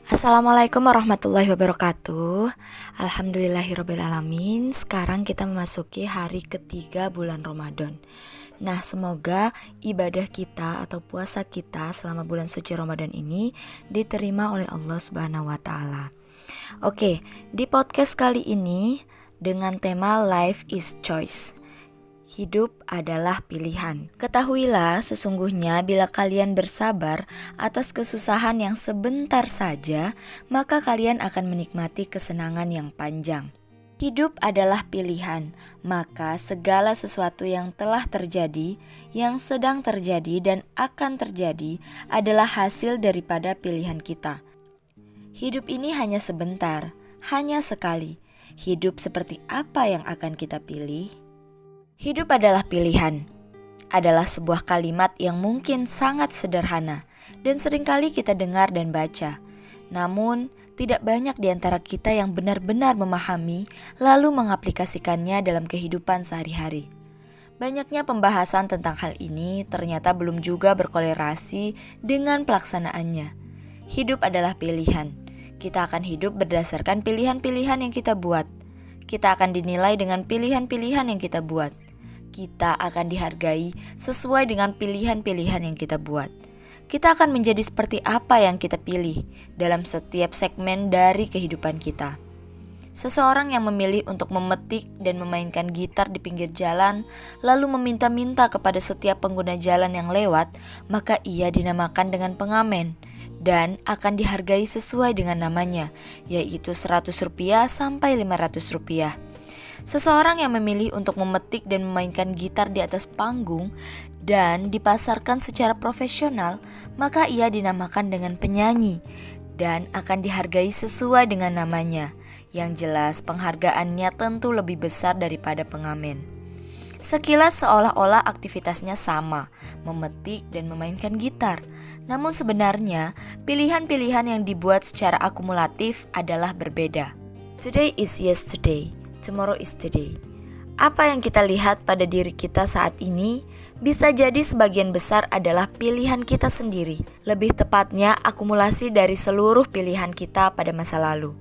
Assalamualaikum warahmatullahi wabarakatuh. Alhamdulillahirrabbilalamin. Sekarang kita memasuki hari ketiga bulan Ramadan. Nah, semoga ibadah kita atau puasa kita selama bulan suci Ramadan ini diterima oleh Allah Subhanahu wa taala. Oke, di podcast kali ini dengan tema Life is Choice. Hidup adalah pilihan. Ketahuilah sesungguhnya bila kalian bersabar atas kesusahan yang sebentar saja, maka kalian akan menikmati kesenangan yang panjang. Hidup adalah pilihan, maka segala sesuatu yang telah terjadi, yang sedang terjadi dan akan terjadi adalah hasil daripada pilihan kita. Hidup ini hanya sebentar, hanya sekali. Hidup seperti apa yang akan kita pilih? Hidup adalah pilihan, adalah sebuah kalimat yang mungkin sangat sederhana dan seringkali kita dengar dan baca. Namun, tidak banyak di antara kita yang benar-benar memahami lalu mengaplikasikannya dalam kehidupan sehari-hari. Banyaknya pembahasan tentang hal ini ternyata belum juga berkolerasi dengan pelaksanaannya. Hidup adalah pilihan. Kita akan hidup berdasarkan pilihan-pilihan yang kita buat. Kita akan dinilai dengan pilihan-pilihan yang kita buat. Kita akan dihargai sesuai dengan pilihan-pilihan yang kita buat. Kita akan menjadi seperti apa yang kita pilih dalam setiap segmen dari kehidupan kita. Seseorang yang memilih untuk memetik dan memainkan gitar di pinggir jalan, lalu meminta-minta kepada setiap pengguna jalan yang lewat, maka ia dinamakan dengan pengamen dan akan dihargai sesuai dengan namanya, yaitu Rp100 sampai Rp500. Seseorang yang memilih untuk memetik dan memainkan gitar di atas panggung dan dipasarkan secara profesional, maka ia dinamakan dengan penyanyi dan akan dihargai sesuai dengan namanya. Yang jelas penghargaannya tentu lebih besar daripada pengamen. Sekilas seolah-olah aktivitasnya sama, memetik dan memainkan gitar. Namun sebenarnya pilihan-pilihan yang dibuat secara akumulatif adalah berbeda. Today is yesterday. Tomorrow is today. Apa yang kita lihat pada diri kita saat ini bisa jadi sebagian besar adalah pilihan kita sendiri. Lebih tepatnya akumulasi dari seluruh pilihan kita pada masa lalu.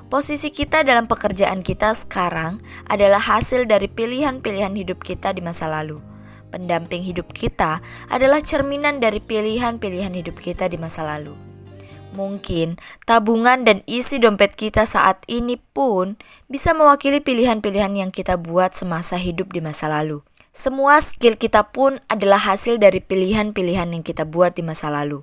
Posisi kita dalam pekerjaan kita sekarang adalah hasil dari pilihan-pilihan hidup kita di masa lalu. Pendamping hidup kita adalah cerminan dari pilihan-pilihan hidup kita di masa lalu. Mungkin tabungan dan isi dompet kita saat ini pun bisa mewakili pilihan-pilihan yang kita buat semasa hidup di masa lalu. Semua skill kita pun adalah hasil dari pilihan-pilihan yang kita buat di masa lalu.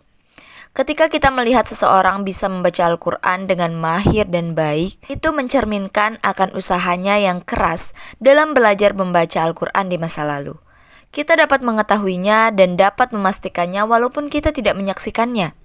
Ketika kita melihat seseorang bisa membaca Al-Quran dengan mahir dan baik, itu mencerminkan akan usahanya yang keras dalam belajar membaca Al-Quran di masa lalu. Kita dapat mengetahuinya dan dapat memastikannya walaupun kita tidak menyaksikannya.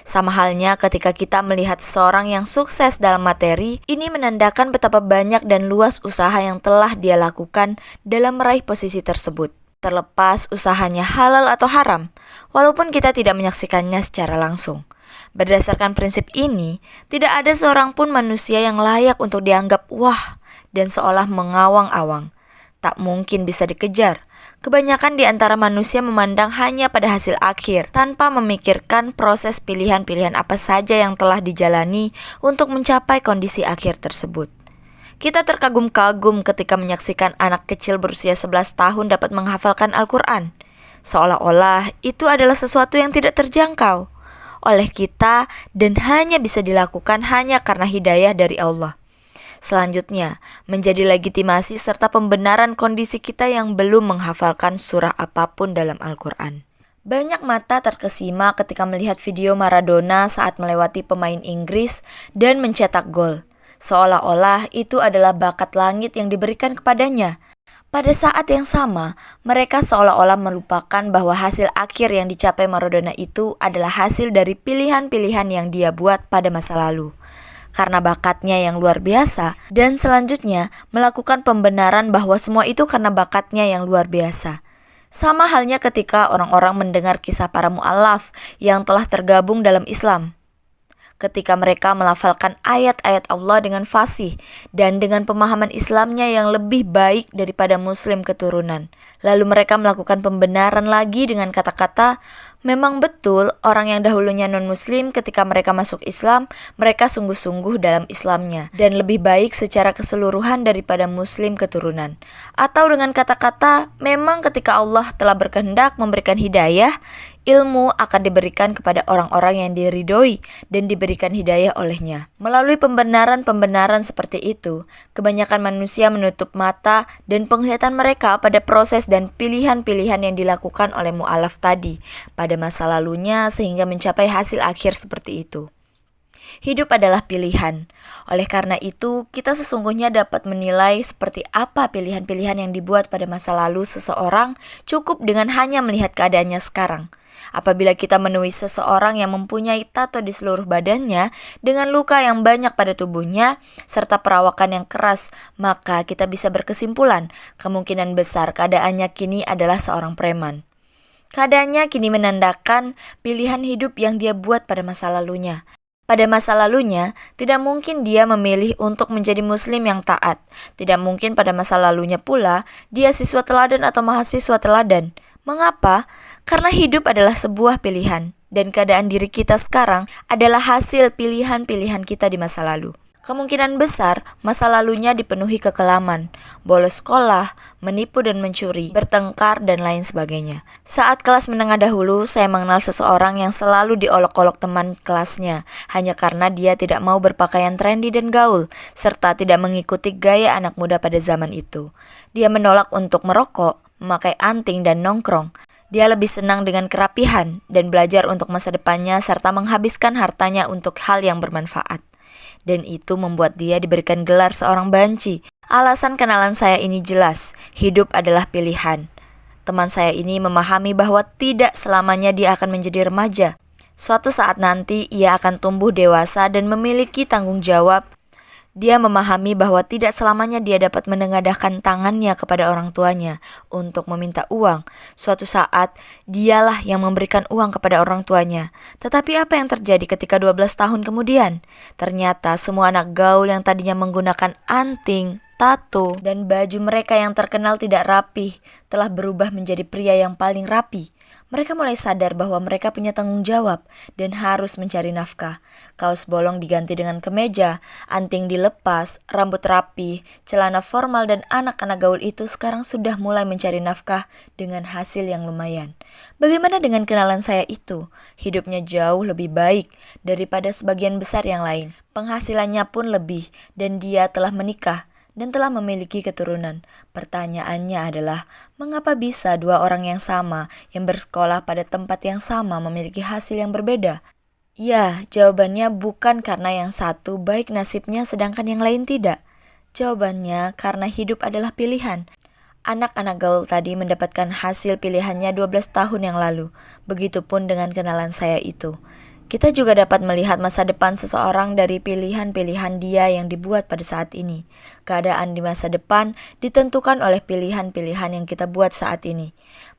Sama halnya ketika kita melihat seseorang yang sukses dalam materi, ini menandakan betapa banyak dan luas usaha yang telah dia lakukan dalam meraih posisi tersebut. Terlepas usahanya halal atau haram, walaupun kita tidak menyaksikannya secara langsung. Berdasarkan prinsip ini, tidak ada seorang pun manusia yang layak untuk dianggap wah dan seolah mengawang-awang. Tak mungkin bisa dikejar. Kebanyakan di antara manusia memandang hanya pada hasil akhir, tanpa memikirkan proses pilihan-pilihan apa saja yang telah dijalani untuk mencapai kondisi akhir tersebut. Kita terkagum-kagum ketika menyaksikan anak kecil berusia 11 tahun dapat menghafalkan Al-Quran. Seolah-olah itu adalah sesuatu yang tidak terjangkau oleh kita dan hanya bisa dilakukan hanya karena hidayah dari Allah. Selanjutnya, menjadi legitimasi serta pembenaran kondisi kita yang belum menghafalkan surah apapun dalam Al-Quran. Banyak mata terkesima ketika melihat video Maradona saat melewati pemain Inggris dan mencetak gol. Seolah-olah itu adalah bakat langit yang diberikan kepadanya. Pada saat yang sama, mereka seolah-olah melupakan bahwa hasil akhir yang dicapai Maradona itu adalah hasil dari pilihan-pilihan yang dia buat pada masa lalu. Karena bakatnya yang luar biasa, dan selanjutnya melakukan pembenaran bahwa semua itu karena bakatnya yang luar biasa. Sama halnya ketika orang-orang mendengar kisah para mu'alaf yang telah tergabung dalam Islam. Ketika mereka melafalkan ayat-ayat Allah dengan fasih dan dengan pemahaman Islamnya yang lebih baik daripada muslim keturunan. Lalu mereka melakukan pembenaran lagi dengan kata-kata, Memang betul, orang yang dahulunya non-muslim ketika mereka masuk Islam, mereka sungguh-sungguh dalam Islamnya dan lebih baik secara keseluruhan daripada muslim keturunan. Atau dengan kata-kata, memang ketika Allah telah berkehendak memberikan hidayah, ilmu akan diberikan kepada orang-orang yang diridhoi dan diberikan hidayah olehnya. Melalui pembenaran-pembenaran seperti itu, kebanyakan manusia menutup mata dan penglihatan mereka pada proses dan pilihan-pilihan yang dilakukan oleh mu'alaf tadi pada masa lalunya sehingga mencapai hasil akhir seperti itu. Hidup adalah pilihan. Oleh karena itu, kita sesungguhnya dapat menilai seperti apa pilihan-pilihan yang dibuat pada masa lalu seseorang cukup dengan hanya melihat keadaannya sekarang. Apabila kita menemui seseorang yang mempunyai tato di seluruh badannya dengan luka yang banyak pada tubuhnya serta perawakan yang keras, maka kita bisa berkesimpulan kemungkinan besar keadaannya kini adalah seorang preman. Keadaannya kini menandakan pilihan hidup yang dia buat pada masa lalunya. Pada masa lalunya, tidak mungkin dia memilih untuk menjadi muslim yang taat. Tidak mungkin pada masa lalunya pula, dia siswa teladan atau mahasiswa teladan. Mengapa? Karena hidup adalah sebuah pilihan, dan keadaan diri kita sekarang adalah hasil pilihan-pilihan kita di masa lalu. Kemungkinan besar masa lalunya dipenuhi kekelaman, bolos sekolah, menipu dan mencuri, bertengkar dan lain sebagainya. Saat kelas menengah dahulu, saya mengenal seseorang yang selalu diolok-olok teman kelasnya hanya karena dia tidak mau berpakaian trendy dan gaul, serta tidak mengikuti gaya anak muda pada zaman itu. Dia menolak untuk merokok, memakai anting dan nongkrong. Dia lebih senang dengan kerapihan dan belajar untuk masa depannya serta menghabiskan hartanya untuk hal yang bermanfaat. Dan itu membuat dia diberikan gelar seorang banci. Alasan kenalan saya ini jelas, hidup adalah pilihan. Teman saya ini memahami bahwa tidak selamanya dia akan menjadi remaja. Suatu saat nanti ia akan tumbuh dewasa dan memiliki tanggung jawab. Dia memahami bahwa tidak selamanya dia dapat menengadahkan tangannya kepada orang tuanya untuk meminta uang. Suatu saat, dialah yang memberikan uang kepada orang tuanya. Tetapi apa yang terjadi ketika 12 tahun kemudian? Ternyata semua anak gaul yang tadinya menggunakan anting, tato, dan baju mereka yang terkenal tidak rapih telah berubah menjadi pria yang paling rapi. Mereka mulai sadar bahwa mereka punya tanggung jawab dan harus mencari nafkah. Kaos bolong diganti dengan kemeja, anting dilepas, rambut rapi, celana formal dan anak-anak gaul itu sekarang sudah mulai mencari nafkah dengan hasil yang lumayan. Bagaimana dengan kenalan saya itu? Hidupnya jauh lebih baik daripada sebagian besar yang lain. Penghasilannya pun lebih dan dia telah menikah dan telah memiliki keturunan. Pertanyaannya adalah, mengapa bisa dua orang yang sama, yang bersekolah pada tempat yang sama memiliki hasil yang berbeda? Ya, jawabannya bukan karena yang satu baik nasibnya sedangkan yang lain tidak. Jawabannya karena hidup adalah pilihan. Anak-anak gaul tadi mendapatkan hasil pilihannya 12 tahun yang lalu. Begitupun dengan kenalan saya itu. Kita juga dapat melihat masa depan seseorang dari pilihan-pilihan dia yang dibuat pada saat ini. Keadaan di masa depan ditentukan oleh pilihan-pilihan yang kita buat saat ini.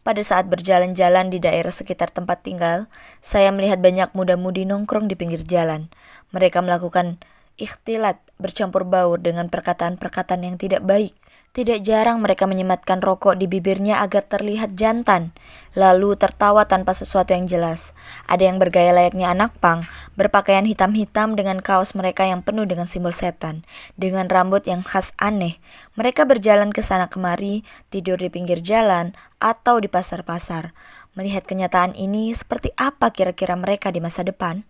Pada saat berjalan-jalan di daerah sekitar tempat tinggal, saya melihat banyak muda-mudi nongkrong di pinggir jalan. Mereka melakukan ikhtilat, bercampur baur dengan perkataan-perkataan yang tidak baik. Tidak jarang mereka menyematkan rokok di bibirnya agar terlihat jantan, lalu tertawa tanpa sesuatu yang jelas. Ada yang bergaya layaknya anak pang, berpakaian hitam-hitam dengan kaos mereka yang penuh dengan simbol setan, dengan rambut yang khas aneh. Mereka berjalan ke sana kemari, tidur di pinggir jalan, atau di pasar-pasar. Melihat kenyataan ini, seperti apa kira-kira mereka di masa depan?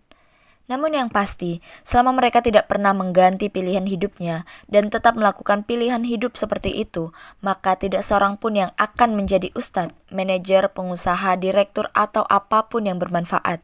Namun yang pasti, selama mereka tidak pernah mengganti pilihan hidupnya dan tetap melakukan pilihan hidup seperti itu, maka tidak seorang pun yang akan menjadi ustadz, manajer, pengusaha, direktur, atau apapun yang bermanfaat.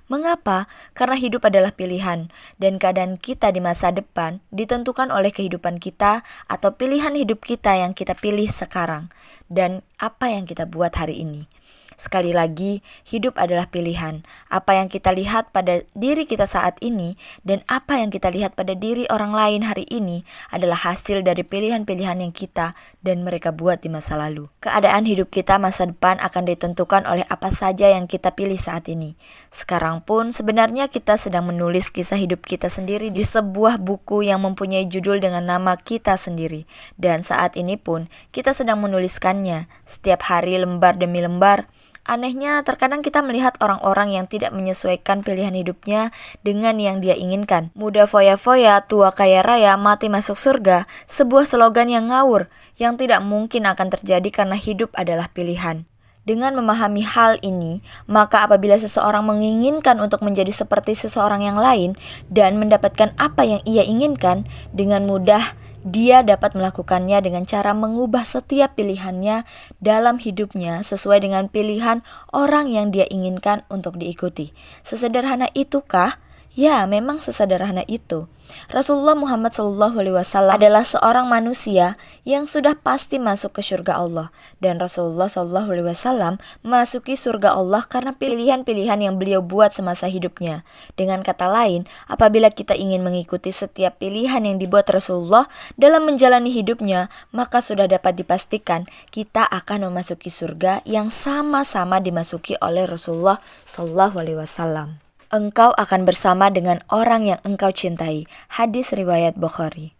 Mengapa? Karena hidup adalah pilihan, dan keadaan kita di masa depan ditentukan oleh kehidupan kita atau pilihan hidup kita yang kita pilih sekarang, dan apa yang kita buat hari ini. Sekali lagi, hidup adalah pilihan. Apa yang kita lihat pada diri kita saat ini dan apa yang kita lihat pada diri orang lain hari ini adalah hasil dari pilihan-pilihan yang kita dan mereka buat di masa lalu. Keadaan hidup kita masa depan akan ditentukan oleh apa saja yang kita pilih saat ini. Sekarang pun sebenarnya kita sedang menulis kisah hidup kita sendiri di sebuah buku yang mempunyai judul dengan nama kita sendiri. Dan saat ini pun kita sedang menuliskannya. Setiap hari lembar demi lembar Anehnya, terkadang kita melihat orang-orang yang tidak menyesuaikan pilihan hidupnya dengan yang dia inginkan. Muda foya-foya, tua kaya raya, mati masuk surga, sebuah slogan yang ngawur, yang tidak mungkin akan terjadi karena hidup adalah pilihan. Dengan memahami hal ini, maka apabila seseorang menginginkan untuk menjadi seperti seseorang yang lain dan mendapatkan apa yang ia inginkan, dengan mudah dia dapat melakukannya dengan cara mengubah setiap pilihannya dalam hidupnya sesuai dengan pilihan orang yang dia inginkan untuk diikuti. Sesederhana itukah? Ya, memang sesederhana itu. Rasulullah Muhammad SAW adalah seorang manusia yang sudah pasti masuk ke surga Allah, dan Rasulullah SAW memasuki surga Allah karena pilihan-pilihan yang beliau buat semasa hidupnya. Dengan kata lain, apabila kita ingin mengikuti setiap pilihan yang dibuat Rasulullah dalam menjalani hidupnya, maka sudah dapat dipastikan kita akan memasuki surga yang sama-sama dimasuki oleh Rasulullah SAW. Engkau akan bersama dengan orang yang engkau cintai. Hadis riwayat Bukhari.